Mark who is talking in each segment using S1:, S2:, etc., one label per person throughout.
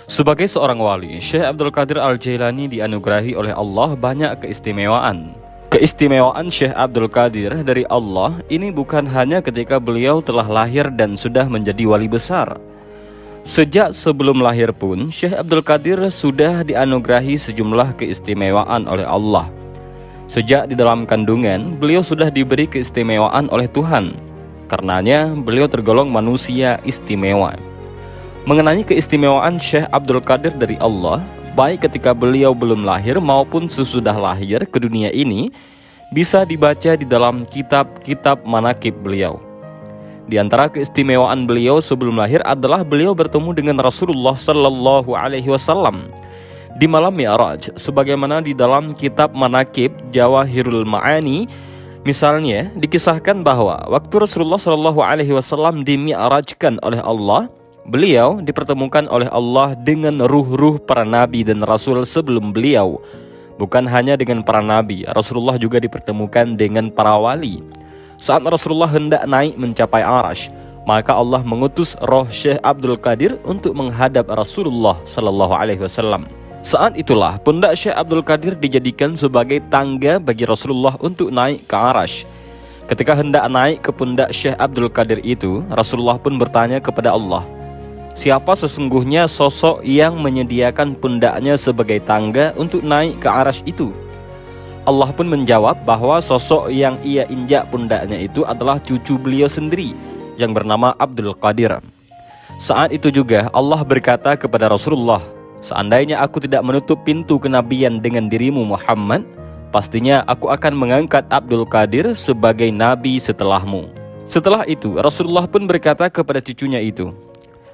S1: Sebagai seorang wali, Syekh Abdul Qadir Al-Jailani dianugerahi oleh Allah banyak keistimewaan. Keistimewaan Syekh Abdul Qadir dari Allah ini bukan hanya ketika beliau telah lahir dan sudah menjadi wali besar. Sejak sebelum lahir pun, Syekh Abdul Qadir sudah dianugerahi sejumlah keistimewaan oleh Allah. Sejak di dalam kandungan, beliau sudah diberi keistimewaan oleh Tuhan. Karenanya, beliau tergolong manusia istimewa. Mengenai keistimewaan Syekh Abdul Qadir dari Allah, baik ketika beliau belum lahir maupun sesudah lahir ke dunia ini, bisa dibaca di dalam kitab-kitab manaqib beliau. Di antara keistimewaan beliau sebelum lahir adalah beliau bertemu dengan Rasulullah Sallallahu Alaihi Wasallam di malam Mi'raj, sebagaimana di dalam kitab manaqib Jawahirul Ma'ani. Misalnya dikisahkan bahwa waktu Rasulullah Sallallahu Alaihi Wasallam dimi'rajkan oleh Allah, beliau dipertemukan oleh Allah dengan ruh-ruh para nabi dan rasul sebelum beliau. Bukan hanya dengan para nabi, Rasulullah juga dipertemukan dengan para wali. Saat Rasulullah hendak naik mencapai Arash, maka Allah mengutus roh Syekh Abdul Qadir untuk menghadap Rasulullah Sallallahu Alaihi Wasallam. Saat itulah pundak Syekh Abdul Qadir dijadikan sebagai tangga bagi Rasulullah untuk naik ke Arash. Ketika hendak naik ke pundak Syekh Abdul Qadir itu, Rasulullah pun bertanya kepada Allah, siapa sesungguhnya sosok yang menyediakan pundaknya sebagai tangga untuk naik ke Arash itu? Allah pun menjawab bahwa sosok yang ia injak pundaknya itu adalah cucu beliau sendiri yang bernama Abdul Qadir. Saat itu juga Allah berkata kepada Rasulullah, seandainya aku tidak menutup pintu kenabian dengan dirimu Muhammad, pastinya aku akan mengangkat Abdul Qadir sebagai nabi setelahmu. Setelah itu Rasulullah pun berkata kepada cucunya itu,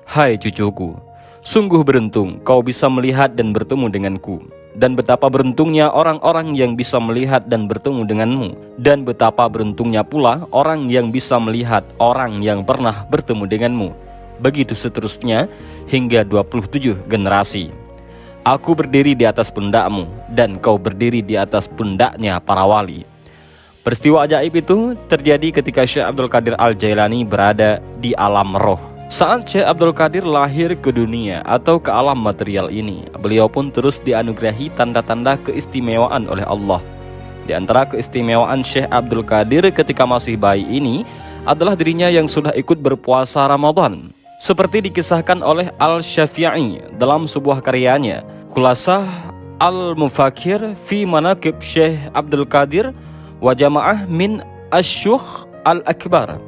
S1: hai cucuku, sungguh beruntung kau bisa melihat dan bertemu denganku. Dan betapa beruntungnya orang-orang yang bisa melihat dan bertemu denganmu. Dan betapa beruntungnya pula orang yang bisa melihat orang yang pernah bertemu denganmu. Begitu seterusnya hingga 27 generasi. Aku berdiri di atas pundakmu dan kau berdiri di atas pundaknya para wali. Peristiwa ajaib itu terjadi ketika Syekh Abdul Qadir Al-Jailani berada di alam roh. Saat Syekh Abdul Qadir lahir ke dunia atau ke alam material ini, beliau pun terus dianugerahi tanda-tanda keistimewaan oleh Allah. Di antara keistimewaan Syekh Abdul Qadir ketika masih bayi ini adalah dirinya yang sudah ikut berpuasa Ramadan. Seperti dikisahkan oleh Al-Syafi'i dalam sebuah karyanya, Khulasah Al-Mufakir fi Manaqib Syekh Abdul Qadir wa Jama'ah min Asyukh Al-Akbar,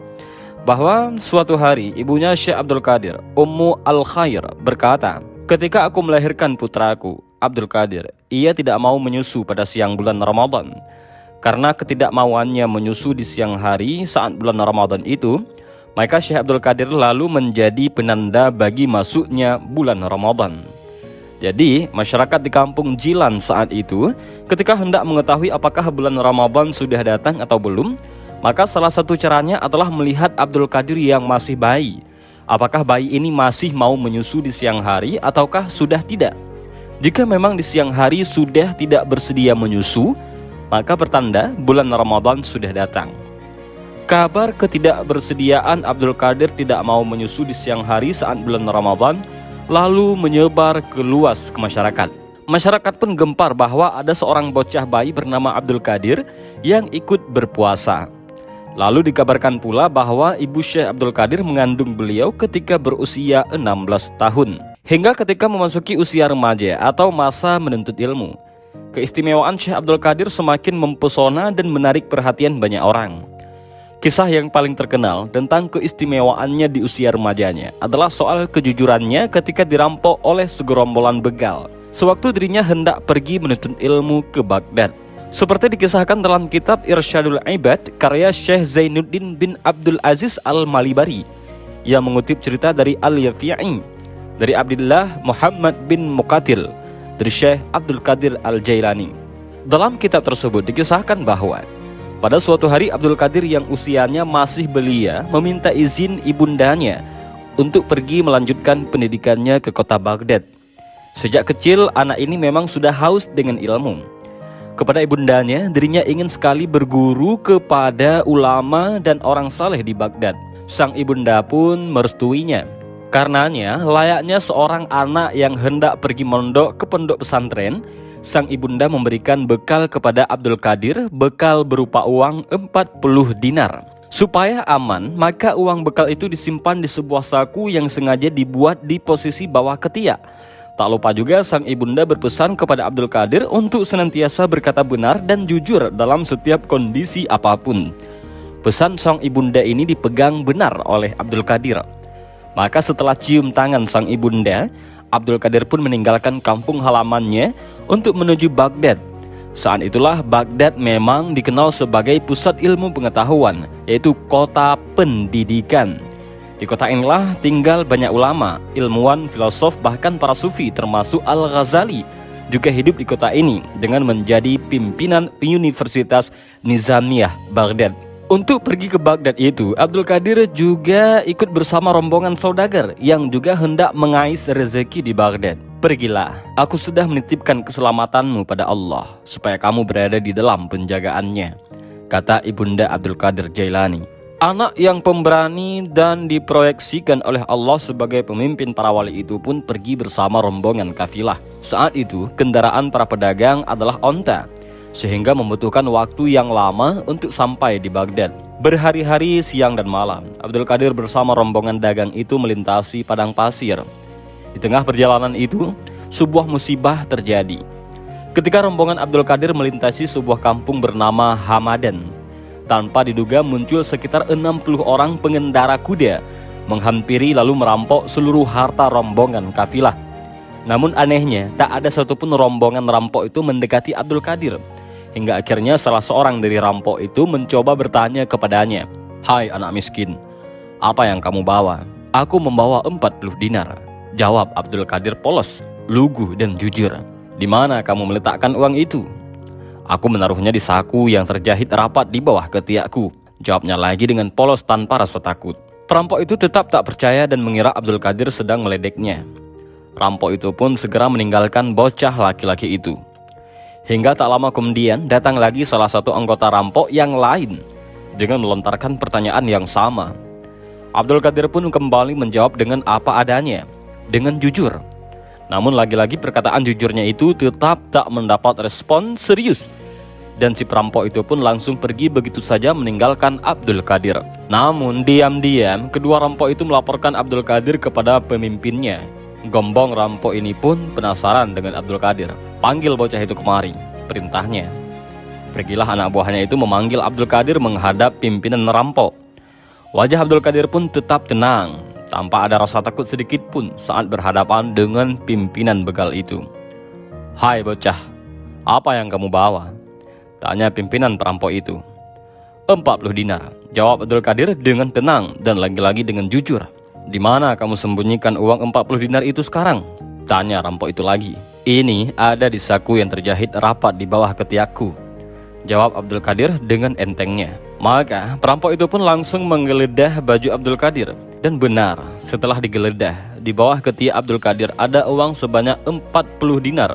S1: bahwa suatu hari ibunya Syekh Abdul Qadir, Ummu Al-Khair, berkata, ketika aku melahirkan putraku, Abdul Qadir, ia tidak mau menyusu pada siang bulan Ramadan. Karena ketidakmauannya menyusu di siang hari saat bulan Ramadan itu, maka Syekh Abdul Qadir lalu menjadi penanda bagi masuknya bulan Ramadan. Jadi, masyarakat di kampung Jilan saat itu, ketika hendak mengetahui apakah bulan Ramadan sudah datang atau belum, maka salah satu caranya adalah melihat Abdul Qadir yang masih bayi. Apakah bayi ini masih mau menyusu di siang hari ataukah sudah tidak? Jika memang di siang hari sudah tidak bersedia menyusu, maka pertanda bulan Ramadan sudah datang. Kabar ketidakbersediaan Abdul Qadir tidak mau menyusu di siang hari saat bulan Ramadan lalu menyebar keluas ke masyarakat. Masyarakat pun gempar bahwa ada seorang bocah bayi bernama Abdul Qadir yang ikut berpuasa. Lalu dikabarkan pula bahwa ibu Syekh Abdul Qadir mengandung beliau ketika berusia 16 tahun. Hingga ketika memasuki usia remaja atau masa menuntut ilmu, keistimewaan Syekh Abdul Qadir semakin mempesona dan menarik perhatian banyak orang. Kisah yang paling terkenal tentang keistimewaannya di usia remajanya adalah soal kejujurannya ketika dirampok oleh segerombolan begal sewaktu dirinya hendak pergi menuntut ilmu ke Baghdad. Seperti dikisahkan dalam kitab Irsyadul Ibad karya Syekh Zainuddin bin Abdul Aziz Al-Malibari yang mengutip cerita dari Al-Yafi'i, dari Abdullah Muhammad bin Muqatil, dari Syekh Abdul Qadir Al-Jailani. Dalam kitab tersebut dikisahkan bahwa pada suatu hari Abdul Qadir yang usianya masih belia meminta izin ibundanya untuk pergi melanjutkan pendidikannya ke kota Baghdad. Sejak kecil anak ini memang sudah haus dengan ilmu. Kepada ibundanya, dirinya ingin sekali berguru kepada ulama dan orang saleh di Baghdad. Sang ibunda pun merestuinya. Karenanya, layaknya seorang anak yang hendak pergi mondok ke pondok pesantren, sang ibunda memberikan bekal kepada Abdul Qadir, bekal berupa uang 40 dinar. Supaya aman, maka uang bekal itu disimpan di sebuah saku yang sengaja dibuat di posisi bawah ketiak. Tak lupa juga sang ibunda berpesan kepada Abdul Qadir untuk senantiasa berkata benar dan jujur dalam setiap kondisi apapun. Pesan sang ibunda ini dipegang benar oleh Abdul Qadir. Maka setelah cium tangan sang ibunda, Abdul Qadir pun meninggalkan kampung halamannya untuk menuju Baghdad. Saat itulah Baghdad memang dikenal sebagai pusat ilmu pengetahuan, yaitu kota pendidikan. Di kota inilah tinggal banyak ulama, ilmuwan, filosof, bahkan para sufi termasuk Al-Ghazali juga hidup di kota ini dengan menjadi pimpinan Universitas Nizamiyah Baghdad. Untuk pergi ke Baghdad itu, Abdul Qadir juga ikut bersama rombongan saudagar yang juga hendak mengais rezeki di Baghdad. Pergilah, aku sudah menitipkan keselamatanmu pada Allah, supaya kamu berada di dalam penjagaannya, kata ibunda Abdul Qadir Jailani. Anak yang pemberani dan diproyeksikan oleh Allah sebagai pemimpin para wali itu pun pergi bersama rombongan kafilah. Saat itu, kendaraan para pedagang adalah onta, sehingga membutuhkan waktu yang lama untuk sampai di Baghdad. Berhari-hari, siang dan malam, Abdul Qadir bersama rombongan dagang itu melintasi padang pasir. Di tengah perjalanan itu, sebuah musibah terjadi. Ketika rombongan Abdul Qadir melintasi sebuah kampung bernama Hamadan, tanpa diduga muncul sekitar 60 orang pengendara kuda, menghampiri lalu merampok seluruh harta rombongan kafilah. Namun anehnya, tak ada satupun rombongan rampok itu mendekati Abdul Qadir. Hingga akhirnya salah seorang dari rampok itu mencoba bertanya kepadanya, "Hai anak miskin, apa yang kamu bawa?" "Aku membawa 40 dinar," jawab Abdul Qadir polos, lugu dan jujur. "Di mana kamu meletakkan uang itu?" "Aku menaruhnya di saku yang terjahit rapat di bawah ketiakku," jawabnya lagi dengan polos tanpa rasa takut. Perampok itu tetap tak percaya dan mengira Abdul Qadir sedang meledeknya. Rampok itu pun segera meninggalkan bocah laki-laki itu. Hingga tak lama kemudian datang lagi salah satu anggota rampok yang lain dengan melontarkan pertanyaan yang sama. Abdul Qadir pun kembali menjawab dengan apa adanya, dengan jujur. Namun lagi-lagi perkataan jujurnya itu tetap tak mendapat respon serius. Dan si perampok itu pun langsung pergi begitu saja meninggalkan Abdul Qadir. Namun diam-diam kedua rampok itu melaporkan Abdul Qadir kepada pemimpinnya. Gombong rampok ini pun penasaran dengan Abdul Qadir. "Panggil bocah itu kemari," perintahnya. Pergilah anak buahnya itu memanggil Abdul Qadir menghadap pimpinan rampok. Wajah Abdul Qadir pun tetap tenang, tanpa ada rasa takut sedikit pun saat berhadapan dengan pimpinan begal itu. "Hai bocah, apa yang kamu bawa?" tanya pimpinan perampok itu. 40 dinar, jawab Abdul Qadir dengan tenang dan lagi-lagi dengan jujur. "Di mana kamu sembunyikan uang 40 dinar itu sekarang?" tanya rampok itu lagi. "Ini ada di saku yang terjahit rapat di bawah ketiakku," jawab Abdul Qadir dengan entengnya. Maka perampok itu pun langsung menggeledah baju Abdul Qadir. Dan benar, setelah digeledah, di bawah ketiak Abdul Qadir ada uang sebanyak 40 dinar.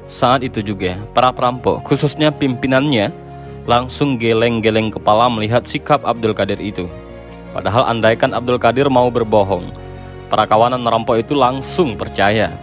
S1: Saat itu juga, para perampok, khususnya pimpinannya, langsung geleng-geleng kepala melihat sikap Abdul Qadir itu. Padahal andaikan Abdul Qadir mau berbohong, para kawanan merampok itu langsung percaya.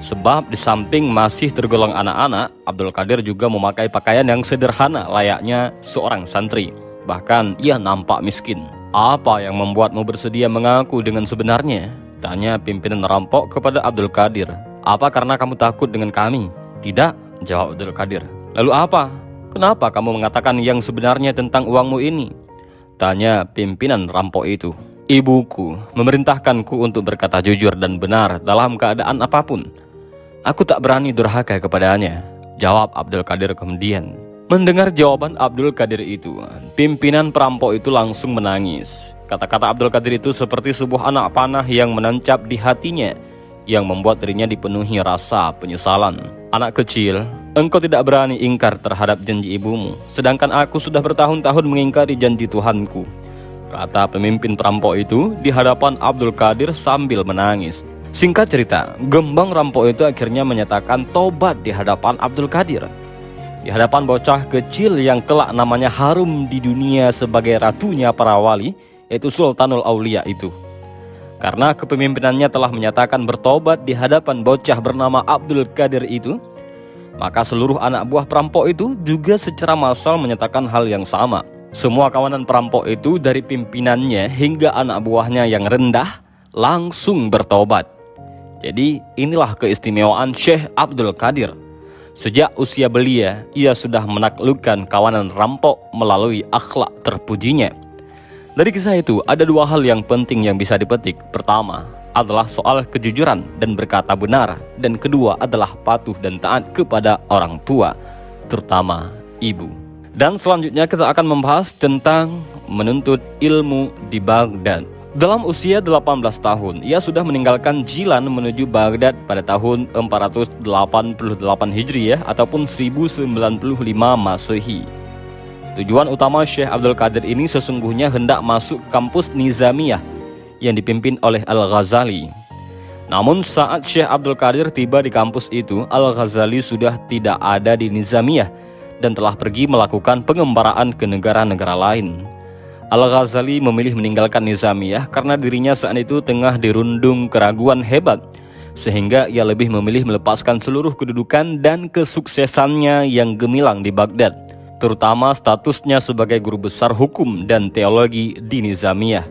S1: Sebab di samping masih tergolong anak-anak, Abdul Qadir juga memakai pakaian yang sederhana layaknya seorang santri. Bahkan ia nampak miskin. "Apa yang membuatmu bersedia mengaku dengan sebenarnya?" tanya pimpinan rampok kepada Abdul Qadir. "Apa karena kamu takut dengan kami?" "Tidak," jawab Abdul Qadir. "Lalu apa? Kenapa kamu mengatakan yang sebenarnya tentang uangmu ini?" tanya pimpinan rampok itu. "Ibuku memerintahkanku untuk berkata jujur dan benar dalam keadaan apapun. Aku tak berani durhaka kepadanya," jawab Abdul Qadir kemudian. Mendengar jawaban Abdul Qadir itu, pimpinan perampok itu langsung menangis. Kata-kata Abdul Qadir itu seperti sebuah anak panah yang menancap di hatinya, yang membuat dirinya dipenuhi rasa penyesalan. "Anak kecil, engkau tidak berani ingkar terhadap janji ibumu, sedangkan aku sudah bertahun-tahun mengingkari janji Tuhanku," kata pemimpin perampok itu di hadapan Abdul Qadir sambil menangis. Singkat cerita, gembong rampok itu akhirnya menyatakan tobat di hadapan Abdul Qadir. Di hadapan bocah kecil yang kelak namanya harum di dunia sebagai ratunya para wali, yaitu Sultanul Aulia itu. Karena kepemimpinannya telah menyatakan bertobat di hadapan bocah bernama Abdul Qadir itu, maka seluruh anak buah perampok itu juga secara massal menyatakan hal yang sama. Semua kawanan perampok itu dari pimpinannya hingga anak buahnya yang rendah langsung bertobat. Jadi inilah keistimewaan Syekh Abdul Qadir. Sejak usia belia, ia sudah menaklukkan kawanan rampok melalui akhlak terpujinya. Dari kisah itu, ada dua hal yang penting yang bisa dipetik. Pertama adalah soal kejujuran dan berkata benar. Dan kedua adalah patuh dan taat kepada orang tua, terutama ibu. Dan selanjutnya kita akan membahas tentang menuntut ilmu di Baghdad. Dalam usia 18 tahun, ia sudah meninggalkan Jilan menuju Baghdad pada tahun 488 Hijriah ataupun 1095 Masehi. Tujuan utama Syekh Abdul Qadir ini sesungguhnya hendak masuk ke kampus Nizamiyah yang dipimpin oleh Al-Ghazali. Namun saat Syekh Abdul Qadir tiba di kampus itu, Al-Ghazali sudah tidak ada di Nizamiyah dan telah pergi melakukan pengembaraan ke negara-negara lain. Al-Ghazali memilih meninggalkan Nizamiyah karena dirinya saat itu tengah dirundung keraguan hebat, sehingga ia lebih memilih melepaskan seluruh kedudukan dan kesuksesannya yang gemilang di Baghdad, terutama statusnya sebagai guru besar hukum dan teologi di Nizamiyah.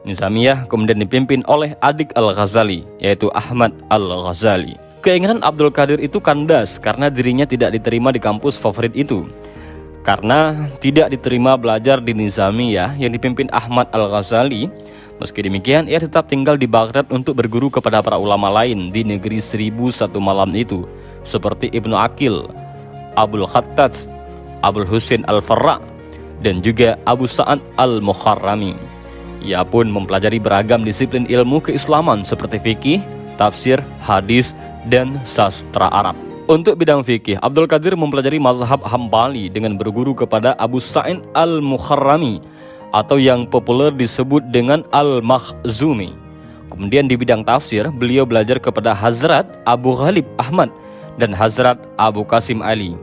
S1: Nizamiyah kemudian dipimpin oleh adik Al-Ghazali, yaitu Ahmad Al-Ghazali. Keinginan Abdul Qadir itu kandas karena dirinya tidak diterima di kampus favorit itu. Karena tidak diterima belajar di Nizamiyah yang dipimpin Ahmad Al-Ghazali, meski demikian ia tetap tinggal di Baghdad untuk berguru kepada para ulama lain di negeri 1001 malam itu, seperti Ibnu Aqil, Abul Khattat, Abul Husain Al-Farra, dan juga Abu Sa'ad Al-Mukharrami. Ia pun mempelajari beragam disiplin ilmu keislaman seperti fikih, tafsir, hadis, dan sastra Arab. Untuk bidang fikih, Abdul Qadir mempelajari mazhab Hambali dengan berguru kepada Abu Sa'id Al-Mukharrami atau yang populer disebut dengan Al-Makhzumi. Kemudian di bidang tafsir, beliau belajar kepada Hazrat Abu Ghalib Ahmad dan Hazrat Abu Qasim Ali.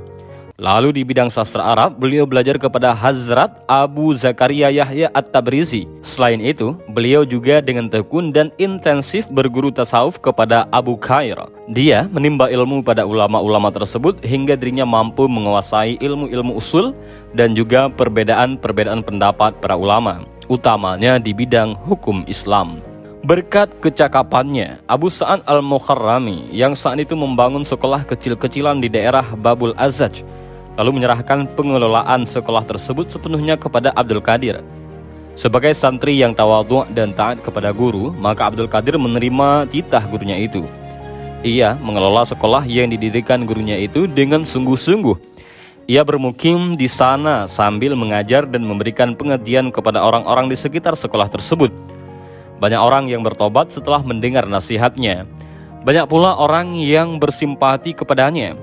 S1: Lalu di bidang sastra Arab, beliau belajar kepada Hazrat Abu Zakaria Yahya At-Tabrizi. Selain itu, beliau juga dengan tekun dan intensif berguru tasawuf kepada Abu Khair. Dia menimba ilmu pada ulama-ulama tersebut hingga dirinya mampu menguasai ilmu-ilmu usul dan juga perbedaan-perbedaan pendapat para ulama, utamanya di bidang hukum Islam. Berkat kecakapannya, Abu Sa'ad Al-Mukharrami yang saat itu membangun sekolah kecil-kecilan di daerah Babul Azaj, lalu menyerahkan pengelolaan sekolah tersebut sepenuhnya kepada Abdul Qadir. Sebagai santri yang tawadhu dan taat kepada guru, maka Abdul Qadir menerima titah gurunya itu. Ia mengelola sekolah yang didirikan gurunya itu dengan sungguh-sungguh. Ia bermukim di sana sambil mengajar dan memberikan pengajian kepada orang-orang di sekitar sekolah tersebut. Banyak orang yang bertobat setelah mendengar nasihatnya. Banyak pula orang yang bersimpati kepadanya,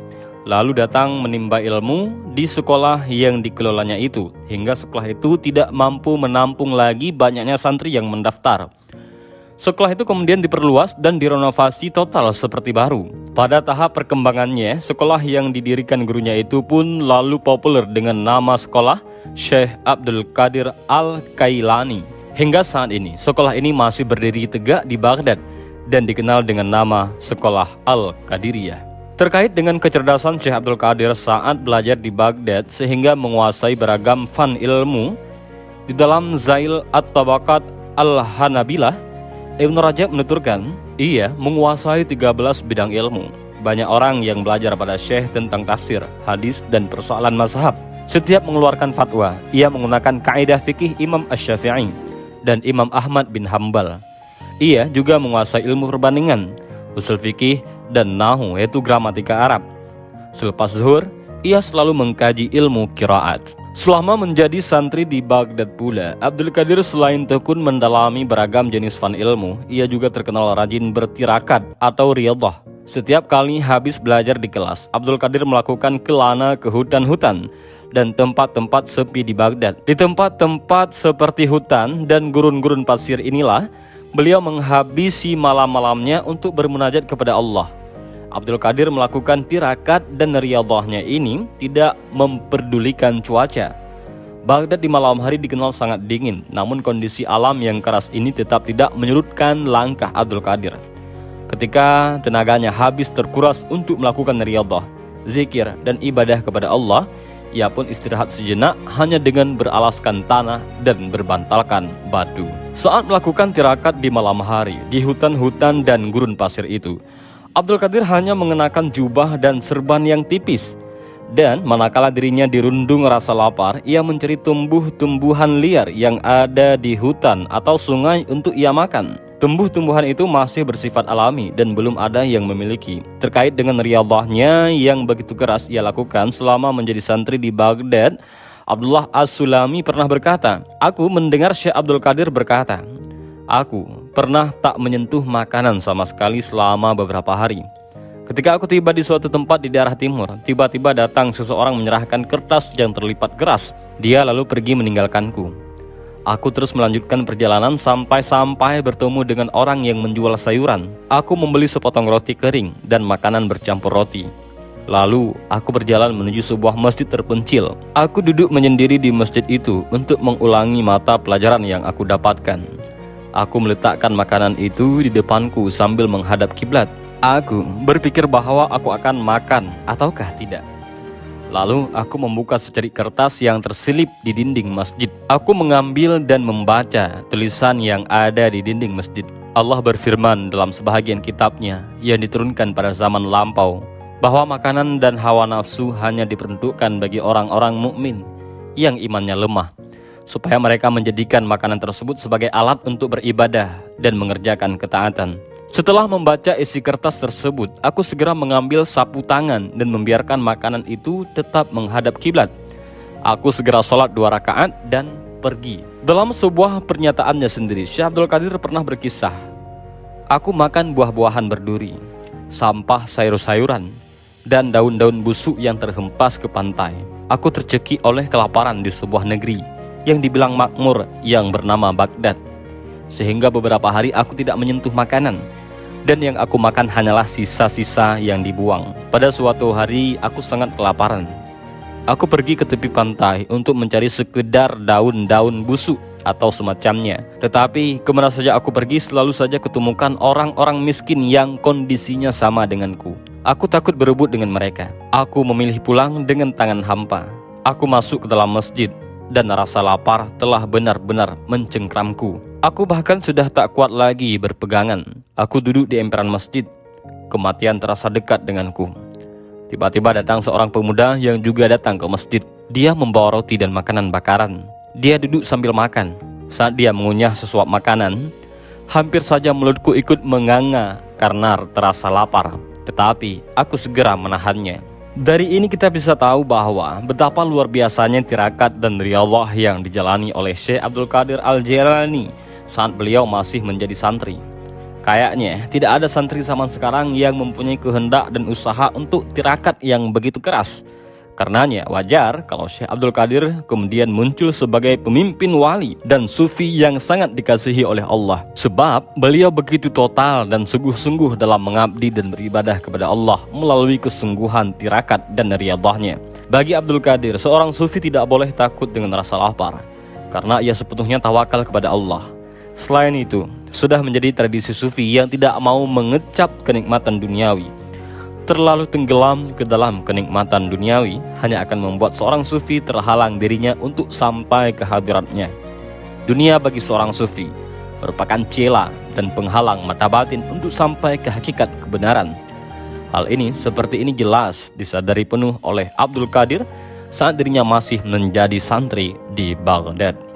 S1: lalu datang menimba ilmu di sekolah yang dikelolanya itu, hingga sekolah itu tidak mampu menampung lagi banyaknya santri yang mendaftar. Sekolah itu kemudian diperluas dan direnovasi total seperti baru. Pada tahap perkembangannya, sekolah yang didirikan gurunya itu pun lalu populer dengan nama sekolah Syekh Abdul Qadir Al-Kailani. Hingga saat ini, sekolah ini masih berdiri tegak di Baghdad dan dikenal dengan nama Sekolah Al-Qadiriyah. Terkait dengan kecerdasan Syekh Abdul Qadir saat belajar di Baghdad sehingga menguasai beragam fan ilmu, di dalam Zail At-Tabaqat Al-Hanabilah, Ibnu Rajab menuturkan, ia menguasai 13 bidang ilmu. Banyak orang yang belajar pada Syekh tentang tafsir, hadis, dan persoalan mazhab. Setiap mengeluarkan fatwa, ia menggunakan kaidah fikih Imam Asy-Syafi'i dan Imam Ahmad bin Hambal. Ia juga menguasai ilmu perbandingan, usul fikih, dan nahu, yaitu gramatika Arab. Selepas zuhur, ia selalu mengkaji ilmu qiraat. Selama menjadi santri di Baghdad pula, Abdul Qadir selain tekun mendalami beragam jenis fan ilmu, ia juga terkenal rajin bertirakat atau riyadhah. Setiap kali habis belajar di kelas, Abdul Qadir melakukan kelana ke hutan-hutan dan tempat-tempat sepi di Baghdad. Di tempat-tempat seperti hutan dan gurun-gurun pasir inilah, beliau menghabisi malam-malamnya untuk bermunajat kepada Allah. Abdul Qadir melakukan tirakat dan riyadhahnya ini tidak memperdulikan cuaca. Baghdad di malam hari dikenal sangat dingin, namun kondisi alam yang keras ini tetap tidak menyurutkan langkah Abdul Qadir. Ketika tenaganya habis terkuras untuk melakukan riyadhah, zikir, dan ibadah kepada Allah, ia pun istirahat sejenak hanya dengan beralaskan tanah dan berbantalkan batu. Saat melakukan tirakat di malam hari di hutan-hutan dan gurun pasir itu, Abdul Qadir hanya mengenakan jubah dan serban yang tipis. Dan manakala dirinya dirundung rasa lapar, ia mencari tumbuh-tumbuhan liar yang ada di hutan atau sungai untuk ia makan. Tumbuh-tumbuhan itu masih bersifat alami dan belum ada yang memiliki. Terkait dengan riyadhahnya yang begitu keras ia lakukan selama menjadi santri di Baghdad, Abdullah As-Sulami pernah berkata, "Aku mendengar Syekh Abdul Qadir berkata, aku pernah tak menyentuh makanan sama sekali selama beberapa hari. Ketika aku tiba di suatu tempat di daerah timur, tiba-tiba datang seseorang menyerahkan kertas yang terlipat keras. Dia lalu pergi meninggalkanku. Aku terus melanjutkan perjalanan sampai bertemu dengan orang yang menjual sayuran. Aku membeli sepotong roti kering dan makanan bercampur roti. Lalu aku berjalan menuju sebuah masjid terpencil. Aku duduk menyendiri di masjid itu untuk mengulangi mata pelajaran yang aku dapatkan. Aku meletakkan makanan itu di depanku sambil menghadap kiblat. Aku berpikir bahwa aku akan makan ataukah tidak. Lalu aku membuka secari kertas yang terselip di dinding masjid. Aku mengambil dan membaca tulisan yang ada di dinding masjid. Allah berfirman dalam sebahagian kitabnya yang diturunkan pada zaman lampau, bahwa makanan dan hawa nafsu hanya diperuntukkan bagi orang-orang mukmin yang imannya lemah, supaya mereka menjadikan makanan tersebut sebagai alat untuk beribadah dan mengerjakan ketaatan. Setelah membaca isi kertas tersebut, aku segera mengambil sapu tangan dan membiarkan makanan itu tetap menghadap kiblat. Aku segera sholat 2 rakaat dan pergi. Dalam sebuah pernyataannya sendiri, Syekh Abdul Qadir pernah berkisah, aku makan buah-buahan berduri, sampah sayur-sayuran, dan daun-daun busuk yang terhempas ke pantai. Aku tercekik oleh kelaparan di sebuah negeri yang dibilang makmur yang bernama Baghdad, sehingga beberapa hari aku tidak menyentuh makanan, dan yang aku makan hanyalah sisa-sisa yang dibuang. Pada suatu hari aku sangat kelaparan. Aku pergi ke tepi pantai untuk mencari sekedar daun-daun busuk atau semacamnya. Tetapi kemana saja aku pergi selalu saja ketemukan orang-orang miskin yang kondisinya sama denganku. Aku takut berebut dengan mereka. Aku memilih pulang dengan tangan hampa. Aku masuk ke dalam masjid dan rasa lapar telah benar-benar mencengkramku. Aku bahkan sudah tak kuat lagi berpegangan. Aku duduk di emperan masjid. Kematian terasa dekat denganku. Tiba-tiba datang seorang pemuda yang juga datang ke masjid. Dia membawa roti dan makanan bakaran. Dia duduk sambil makan. Saat dia mengunyah sesuap makanan, hampir saja mulutku ikut menganga karena terasa lapar. Tetapi aku segera menahannya. Dari ini kita bisa tahu bahwa betapa luar biasanya tirakat dan riyadhah yang dijalani oleh Syekh Abdul Qadir Al-Jailani saat beliau masih menjadi santri. Kayaknya tidak ada santri zaman sekarang yang mempunyai kehendak dan usaha untuk tirakat yang begitu keras. Karenanya wajar kalau Syekh Abdul Qadir kemudian muncul sebagai pemimpin wali dan sufi yang sangat dikasihi oleh Allah. Sebab beliau begitu total dan sungguh-sungguh dalam mengabdi dan beribadah kepada Allah melalui kesungguhan tirakat dan riyadhahnya. Bagi Abdul Qadir, seorang sufi tidak boleh takut dengan rasa lapar, karena ia sepenuhnya tawakal kepada Allah. Selain itu, sudah menjadi tradisi sufi yang tidak mau mengecap kenikmatan duniawi. Terlalu tenggelam ke dalam kenikmatan duniawi hanya akan membuat seorang sufi terhalang dirinya untuk sampai ke hadiratnya. Dunia bagi seorang sufi merupakan celah dan penghalang mata batin untuk sampai ke hakikat kebenaran. Hal ini seperti ini jelas disadari penuh oleh Abdul Qadir saat dirinya masih menjadi santri di Baghdad.